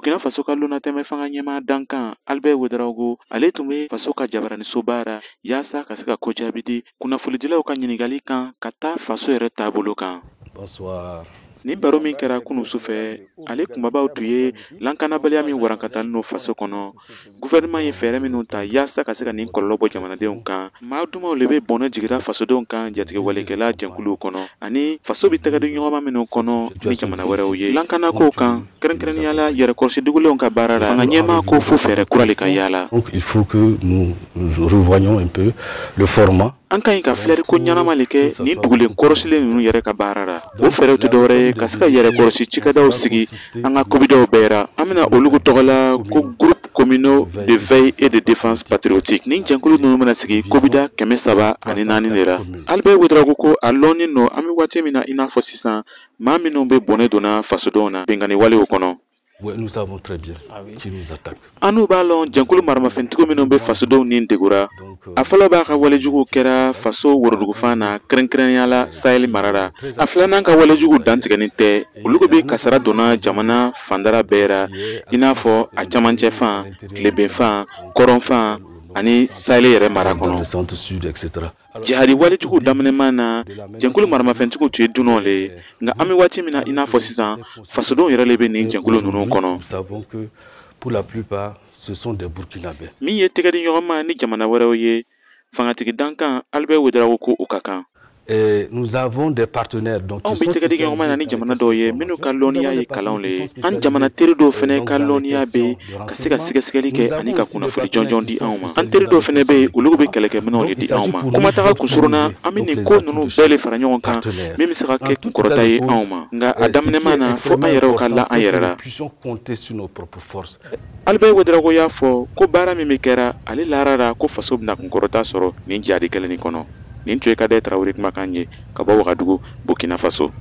Burkina Faso ka lona tɛmɛ fanga ɲɛma dankan Albert Ouedraogo ale tun bɛ faso ka jabaraniso baara yaasa ka se ka ko jaabi di kunnafonidilaw ka ɲininkali kan ka taa faso yɛrɛ taabolo kan. Nin baro min kɛra kunu sufɛ ale kumabaw tun ye lankanabaliya min warankatalen no faso kɔnɔ gouvernement ye fɛɛrɛ minnu ta yaasa ka se ka nin kɔlɔlɔ bɔ jamanadenw kan. Maa dumanw le bɛ bɔnɛ jigira fasodenw kan jatigɛwalekɛla jɛnkuluw kɔnɔ ani faso bɛ tɛgɛdi ɲɔgɔnma minnu kɔnɔ ni jamana wɛrɛw ye. Lankanakow kan kɛrɛnkɛrɛnniyala yɛrɛkɔlɔsidugulenw ka baara la fanga ɲɛmaa ko fo fɛɛrɛ kura le ka yaala. Donc il faut que nous revoyions un peu le format. An ka ɲi ka filɛri ko ɲanama le kɛ nin dugulen kɔrɔsilen ninnu yɛrɛ ka baara la. O fɛɛrɛw tɛ dɔwɛrɛ ye ka se ka yɛrɛkɔlɔsi cikɛdaw sigi an ka kobidaw bɛɛ ra. An bɛna olugu tɔgɔ la ko groupe communaux de veille et de défense patriotique. Nin jɛnkulu ninnu bɛna sigi kobida 304 de ra. Albert Ouedraogo ko a lɔnni nɔ an bɛ waati min na i n'a fɔ sisan maa minnu bɛ bɔnɛ donna fasodenw na bɛnkanni walew kɔnɔ. Oui, nous savons très bien qui nous attaque. Anu b'a lɔn jɛnkulu maramafɛntigiw minnu bɛ fasodenw ni degura. A fɔlɔ b'a ka walejugu kɛra faso worodugufan na kɛrɛnkɛrɛnniyala Sahel mara la. A filanan ka walejugu dantigɛnin tɛ olu bɛ kasara donna jamana fandara bɛɛ ra i n'a fɔ a camancɛ fan, tilebenfan, kɔrɔnfan ani Sahel yɛrɛ mara kɔnɔ. Jihadi walejugu daminɛman na jɛnkulu maramafɛntigiw tun ye dunanw le ye nka an bɛ waati min na i n'a fɔ sisan fasodenw yɛrɛ le bɛ nin jɛnkulu ninnu kɔnɔ. Min ye tɛgɛdi ɲɔgɔnma ni jamana wɛrɛw ye fangatigi dankan Albert Ouedraogo ko o ka kan. Nous avons des partenaires donc anw bɛ tɛgɛdi ɲɔgɔnma na ni jamana dɔw ye minnu ka lɔnniya ye kalanw le ye. An jamana teri dɔw fɛnɛ ka lɔnniya bɛ ka se ka sɛgɛsɛgɛli kɛ ani ka kunnafoni jɔnjɔn di anw ma. An teri dɔw fɛnɛ bɛ yen olu bɛ kɛlɛkɛminɛnw le di anw ma. Kumataga kunsurunna an bɛ nin ko ninnu bɛɛ le fara ɲɔgɔn kan min bɛ se ka kɛ kunkɔrɔta ye anw ma. Nka a daminɛman na fo an yɛrɛw ka la an yɛrɛ la. Albert Ouedraogo y'a fɔ ko baara min bɛ kɛra ale laara ko faso bɛna kunkɔrɔta sɔrɔ nin jadi kɛlɛ nin kɔnɔ. Nin tun ye Kade Tarawele kumakan ye ka bɔ Wagadugu, Burkina Faso.